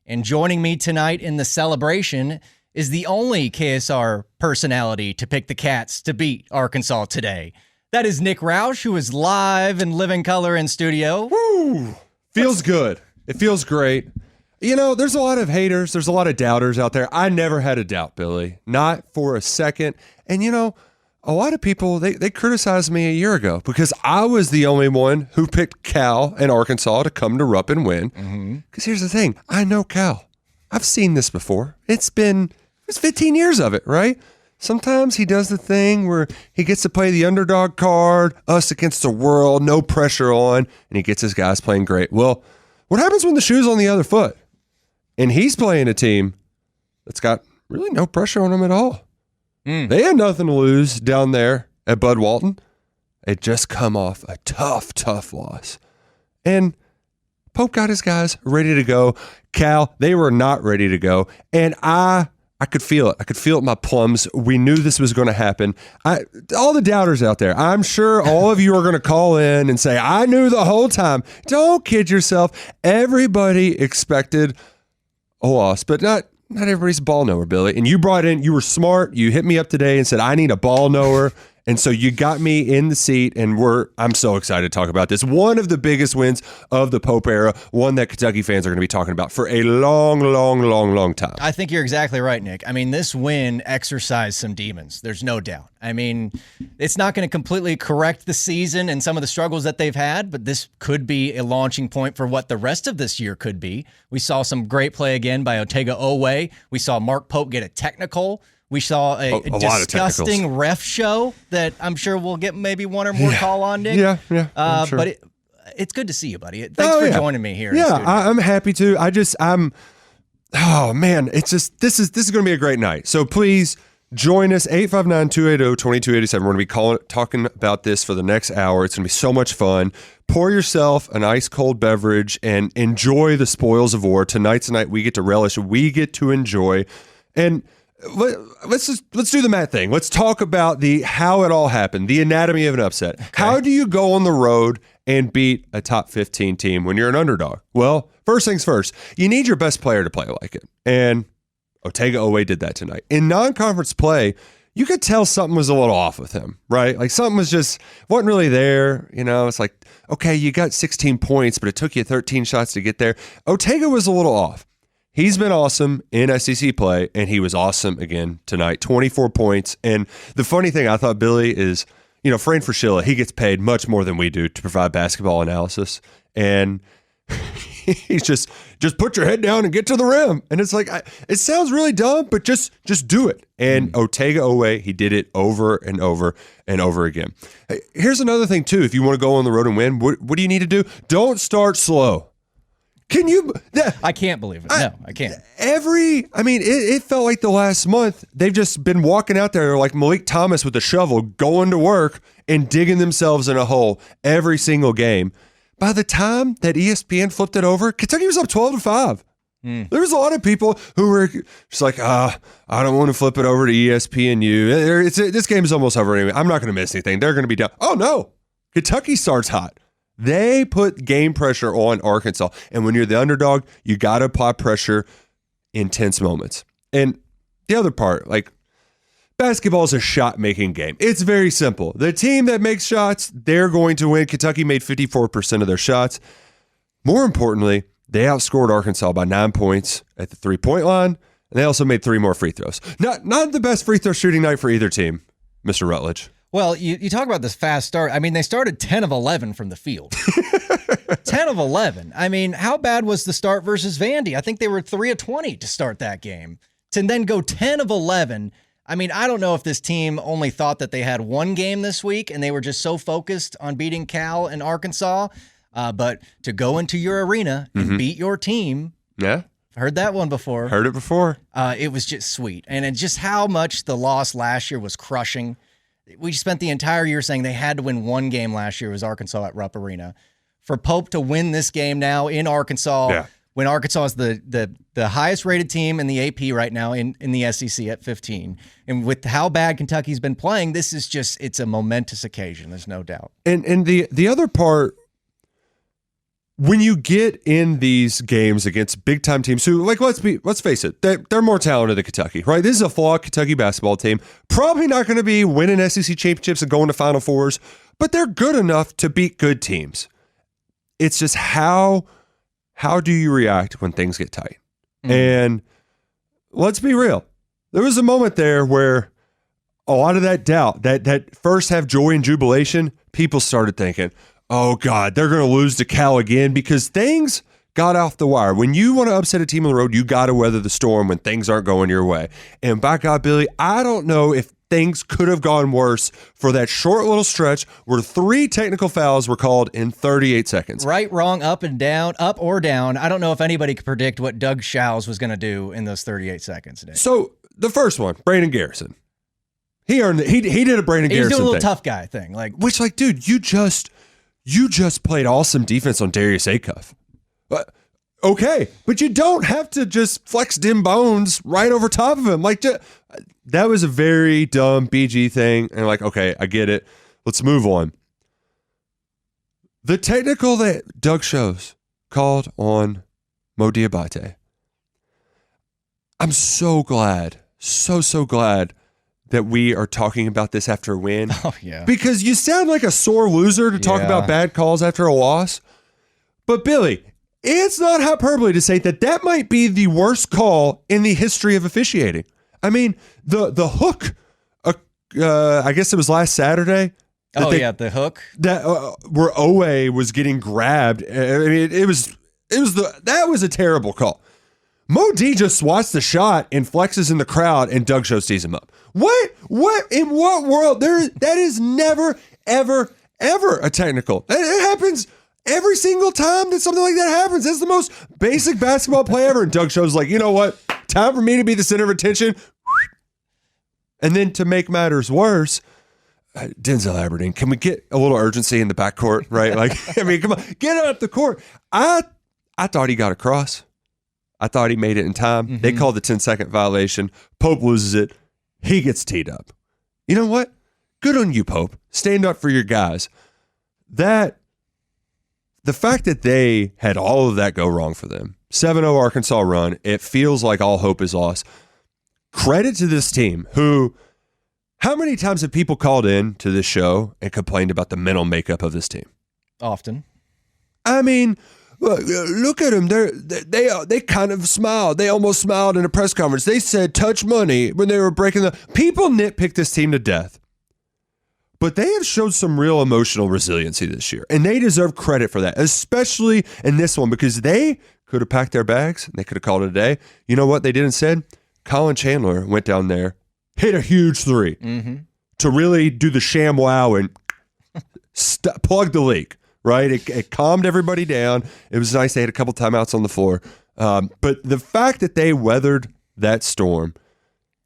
And joining me tonight in the celebration is the only KSR personality to pick the Cats to beat Arkansas today. That is Nick Roush, who is live in living color in studio. Woo! Feels good. It feels great. You know, there's a lot of haters. There's a lot of doubters out there. I never had a doubt, Billy. Not for a second. And, you know, a lot of people, they criticized me a year ago because I was the only one who picked Cal and Arkansas to come to Rupp and win. Because here's the thing. I know Cal. I've seen this before. It's 15 years of it, right? Sometimes he does the thing where he gets to play the underdog card, us against the world, no pressure on, and he gets his guys playing great. Well, what happens when the shoe's on the other foot? And he's playing a team that's got really no pressure on him at all. They had nothing to lose down there at Bud Walton. They just come off a tough loss. And Pope got his guys ready to go. Cal, they were not ready to go. And I could feel it. I could feel it in my plums. We knew this was going to happen. All the doubters out there, I'm sure all of you are going to call in and say, I knew the whole time. Don't kid yourself. Everybody expected a loss, but not everybody's a ball knower, Billy. And you were smart. You hit me up today and said, I need a ball knower. And so you got me in the seat, and I'm so excited to talk about this. One of the biggest wins of the Pope era, one that Kentucky fans are going to be talking about for a long time. I think you're exactly right, Nick. I mean, this win exercised some demons. There's no doubt. I mean, it's not going to completely correct the season and some of the struggles that they've had, but this could be a launching point for what the rest of this year could be. We saw some great play again by Otega Oweh. We saw Mark Pope get a technical. We saw a disgusting ref show that I'm sure we'll get maybe one or more call on, Nick. Yeah. Sure. But it's good to see you, buddy. Thanks for joining me here. Yeah, I'm happy to. Oh man, it's just this is going to be a great night. So please join us 859-280-2287. We're going to be talking about this for the next hour. It's going to be so much fun. Pour yourself an ice cold beverage and enjoy the spoils of war. Tonight's the night we get to relish. We get to enjoy. And let's do the math thing. Let's talk about how it all happened, the anatomy of an upset. Okay. How do you go on the road and beat a top 15 team when you're an underdog? Well, first things first, you need your best player to play like it. And Otega Oweh did that tonight. In non-conference play, you could tell something was a little off with him, right? Like something wasn't really there. You know, it's like, okay, you got 16 points, but it took you 13 shots to get there. Otega was a little off. He's been awesome in SEC play, and he was awesome again tonight. 24 points. And the funny thing I thought, Billy, is, you know, Fran Fraschilla, he gets paid much more than we do to provide basketball analysis. And he's just put your head down and get to the rim. And it's like, it sounds really dumb, but just do it. And Otega Oweh, he did it over and over and over again. Hey, here's another thing, too. If you want to go on the road and win, what do you need to do? Don't start slow. Can you? I can't believe it. No, I can't. It felt like the last month they've just been walking out there like Malik Thomas with a shovel, going to work and digging themselves in a hole every single game. By the time that ESPN flipped it over, Kentucky was up 12-5. There was a lot of people who were just like, I don't want to flip it over to ESPNU. This game is almost over anyway. I'm not going to miss anything. They're going to be down. Oh, no. Kentucky starts hot. They put game pressure on Arkansas. And when you're the underdog, you got to apply pressure in tense moments. And the other part, like, basketball is a shot-making game. It's very simple. The team that makes shots, they're going to win. Kentucky made 54% of their shots. More importantly, they outscored Arkansas by 9 points at the three-point line, and they also made 3 more free throws. Not the best free throw shooting night for either team, Mr. Rutledge. Well, you talk about this fast start. I mean, they started 10 of 11 from the field. 10 of 11. I mean, how bad was the start versus Vandy? I think they were 3 of 20 to start that game. To then go 10 of 11. I mean, I don't know if this team only thought that they had one game this week and they were just so focused on beating Cal and Arkansas. But to go into your arena and beat your team. Yeah. Heard that one before. Heard it before. It was just sweet. And just how much the loss last year was crushing. We spent the entire year saying they had to win one game last year. It was Arkansas at Rupp Arena. For Pope to win this game now in Arkansas, when Arkansas is the highest rated team in the AP right now in the SEC at 15. And with how bad Kentucky's been playing, this is it's a momentous occasion. There's no doubt. And the other part, when you get in these games against big time teams who, like, let's face it, they're more talented than Kentucky, right? This is a flawed Kentucky basketball team. Probably not going to be winning SEC championships and going to Final Fours, but they're good enough to beat good teams. It's just how do you react when things get tight? And let's be real. There was a moment there where a lot of that doubt, that first half joy and jubilation, people started thinking, oh, God, they're going to lose to Cal again, because things got off the wire. When you want to upset a team on the road, you got to weather the storm when things aren't going your way. And by God, Billy, I don't know if things could have gone worse for that short little stretch where 3 technical fouls were called in 38 seconds. Right, wrong, up and down, up or down. I don't know if anybody could predict what Doug Shows was going to do in those 38 seconds today. So the first one, Brandon Garrison. He earned it. He did a Brandon Garrison thing. He's doing a little tough guy thing. Which, dude, you just played awesome defense on Darius Acuff. Okay, but you don't have to just flex dim bones right over top of him. That was a very dumb BG thing. And okay, I get it. Let's move on. The technical that Doug Shows called on Mo Diabate. I'm so glad, so glad that we are talking about this after a win. Oh, yeah. Because you sound like a sore loser to talk about bad calls after a loss. But Billy, it's not hyperbole to say that might be the worst call in the history of officiating. I mean, the hook, I guess it was last Saturday. The hook. That where Owe was getting grabbed. I mean, that was a terrible call. Mo D just swats the shot and flexes in the crowd, and Doug Shows tees him up. What in what world? That is never, ever a technical. It happens every single time that something like that happens. That's the most basic basketball play ever. And Doug Shows you know what? Time for me to be the center of attention. And then to make matters worse, Denzel Aberdeen, can we get a little urgency in the backcourt, right? I mean, come on, get up the court. I thought he got across. I thought he made it in time. Mm-hmm. They called the 10-second violation. Pope loses it. He gets teed up. You know what? Good on you, Pope. Stand up for your guys. The fact that they had all of that go wrong for them, 7-0 Arkansas run, it feels like all hope is lost. Credit to this team who, how many times have people called in to this show and complained about the mental makeup of this team? Often. I mean, look at them. They kind of smiled. They almost smiled in a press conference. They said touch money when they were breaking the... People nitpick this team to death. But they have showed some real emotional resiliency this year, and they deserve credit for that, especially in this one, because they could have packed their bags and they could have called it a day. You know what they did instead? Colin Chandler went down there, hit a huge 3 to really do the sham wow and plug the leak, right? It calmed everybody down. It was nice. They had a couple timeouts on the floor. But the fact that they weathered that storm,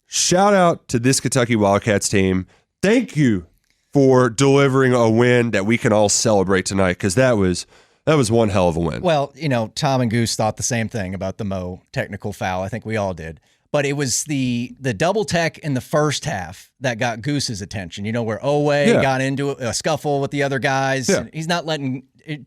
shout out to this Kentucky Wildcats team. Thank you for delivering a win that we can all celebrate tonight, because that was one hell of a win. Well, Tom and Goose thought the same thing about the Mo technical foul. I think we all did. But it was the double tech in the first half that got Goose's attention, where Owe got into a scuffle with the other guys. Yeah. He's not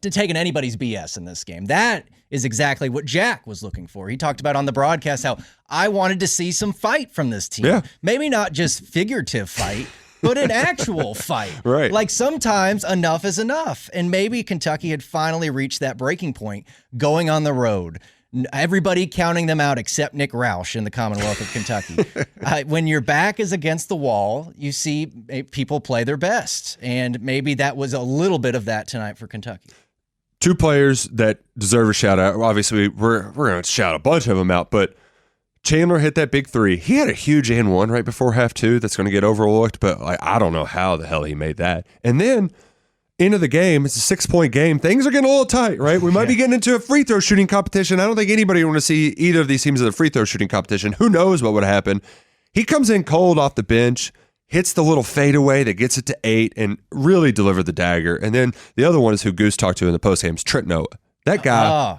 taking anybody's BS in this game. That is exactly what Jack was looking for. He talked about on the broadcast how I wanted to see some fight from this team. Yeah. Maybe not just figurative fight, but an actual fight. Right. Sometimes enough is enough. And maybe Kentucky had finally reached that breaking point going on the road. Everybody counting them out except Nick Roush in the Commonwealth of Kentucky. When your back is against the wall, you see people play their best. And maybe that was a little bit of that tonight for Kentucky. 2 players that deserve a shout out. Obviously, we're going to shout a bunch of them out, but Chandler hit that big 3. He had a huge and 1 right before half 2 that's going to get overlooked, but I don't know how the hell he made that. And then end of the game, it's a 6-point game. Things are getting a little tight, right? We might be getting into a free throw shooting competition. I don't think anybody want to see either of these teams in a free throw shooting competition. Who knows what would happen? He comes in cold off the bench, hits the little fadeaway that gets it to 8, and really delivered the dagger. And then the other one is who Goose talked to in the postgame, is Trent Noah. That guy.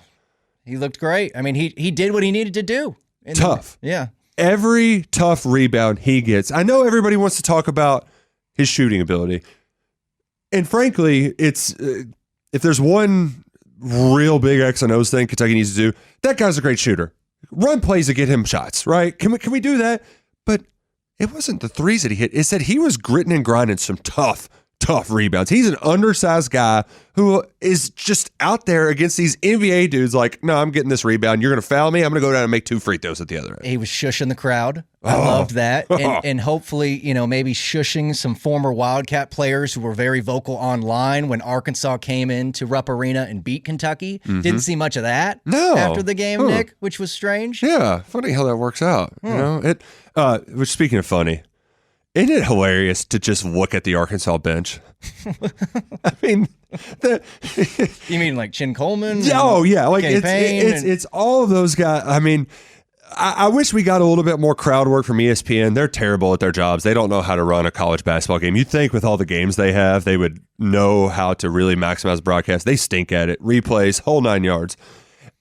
He looked great. I mean, he did what he needed to do. Tough. Yeah. Every tough rebound he gets. I know everybody wants to talk about his shooting ability. And frankly, it's if there's one real big X and O's thing Kentucky needs to do. That guy's a great shooter. Run plays to get him shots, right? Can we do that? But it wasn't the threes that he hit. It said he was gritting and grinding some tough rebounds. He's an undersized guy who is just out there against these NBA dudes like, no, I'm getting this rebound. You're going to foul me. I'm going to go down and make 2 free throws at the other end. He was shushing the crowd. I loved that. And hopefully, maybe shushing some former Wildcat players who were very vocal online when Arkansas came into Rupp Arena and beat Kentucky. Didn't see much of that after the game, Nick, which was strange. Yeah, funny how that works out. Which, speaking of funny, isn't it hilarious to just look at the Arkansas bench? I mean, you mean like Chin Coleman? Oh yeah, like Payne it's all of those guys. I mean, I wish we got a little bit more crowd work from ESPN. They're terrible at their jobs. They don't know how to run a college basketball game. You'd think with all the games they have, they would know how to really maximize broadcast. They stink at it. Replays, whole 9 yards.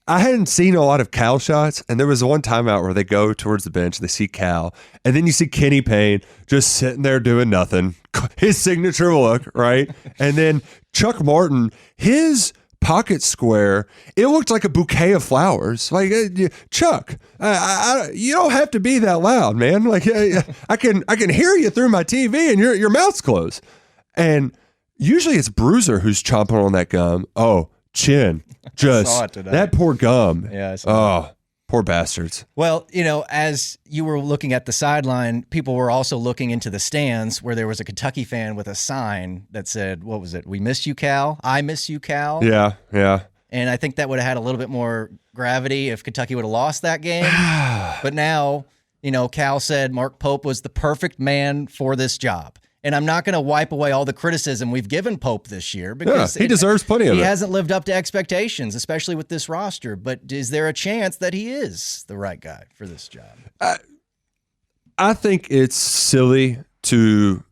I hadn't seen a lot of Cal shots, and there was one timeout where they go towards the bench, and they see Cal, and then you see Kenny Payne just sitting there doing nothing. His signature look, right? And then Chuck Martin, his pocket square, it looked like a bouquet of flowers. Like, Chuck, you don't have to be that loud, man. Like, I can hear you through my TV, and your mouth's closed. And usually it's Bruiser who's chomping on that gum. Oh, Chin. Just that poor gum. Yeah. I saw that. Poor bastards. Well, as you were looking at the sideline, people were also looking into the stands where there was a Kentucky fan with a sign that said, what was it? We miss you, Cal. I miss you, Cal. Yeah. And I think that would have had a little bit more gravity if Kentucky would have lost that game. But now, Cal said Mark Pope was the perfect man for this job. And I'm not going to wipe away all the criticism we've given Pope this year because he deserves plenty of it. He hasn't lived up to expectations, especially with this roster. But is there a chance that he is the right guy for this job? I think it's silly to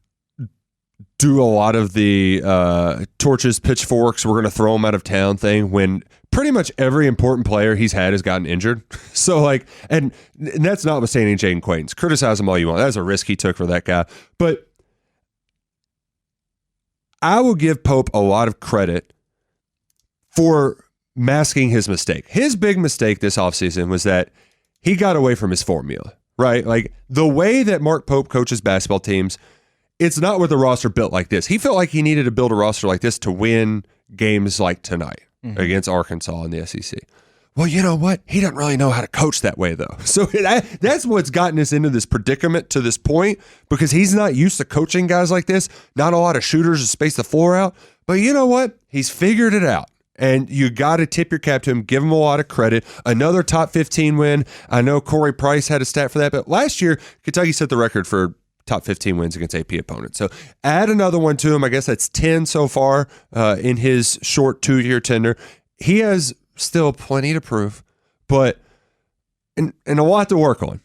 do a lot of the torches, pitchforks, we're going to throw him out of town thing when pretty much every important player he's had has gotten injured. So, and that's notwithstanding Jaden Quaintance. Criticize him all you want. That's a risk he took for that guy. But I will give Pope a lot of credit for masking his mistake. His big mistake this offseason was that he got away from his formula, right? Like the way that Mark Pope coaches basketball teams, it's not with a roster built like this. He felt like he needed to build a roster like this to win games like tonight against Arkansas in the SEC. Well, you know what? He doesn't really know how to coach that way, though. So that's what's gotten us into this predicament to this point because he's not used to coaching guys like this. Not a lot of shooters to space the floor out. But you know what? He's figured it out. And you got to tip your cap to him, give him a lot of credit. Another top 15 win. I know Corey Price had a stat for that, but last year, Kentucky set the record for top 15 wins against AP opponents. So add another one to him. I guess that's 10 so far in his short 2-year tenure. He has still plenty to prove, but and a lot to work on.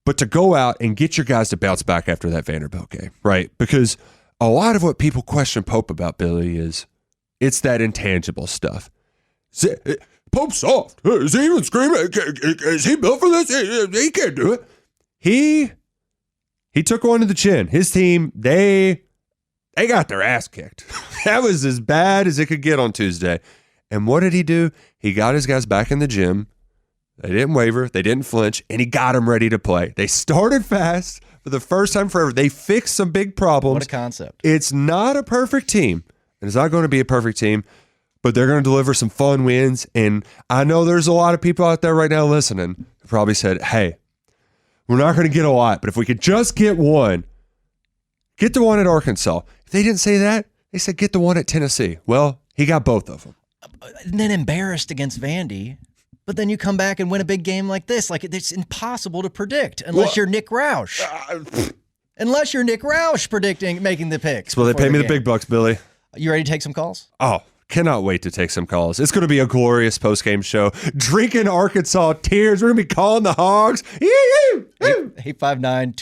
But to go out and get your guys to bounce back after that Vanderbilt game, right? Because a lot of what people question Pope about, Billy, is it's that intangible stuff. Pope's soft. Is he even screaming? Is he built for this? He can't do it. He took one to the chin. His team, they got their ass kicked. That was as bad as it could get on Tuesday. And what did he do? He got his guys back in the gym. They didn't waver. They didn't flinch. And he got them ready to play. They started fast for the first time forever. They fixed some big problems. What a concept. It's not a perfect team. And it's not going to be a perfect team. But they're going to deliver some fun wins. And I know there's a lot of people out there right now listening who probably said, hey, we're not going to get a lot. But if we could just get one, get the one at Arkansas. If they didn't say that, they said get the one at Tennessee. Well, he got both of them. And then embarrassed against Vandy, but then you come back and win a big game like this. Like it's impossible to predict unless you're Nick Roush. Unless you're Nick Roush making the picks. Well, they pay me the big bucks, Billy. You ready to take some calls? Oh, cannot wait to take some calls. It's going to be a glorious postgame show. Drinking Arkansas tears. We're going to be calling the Hogs. 859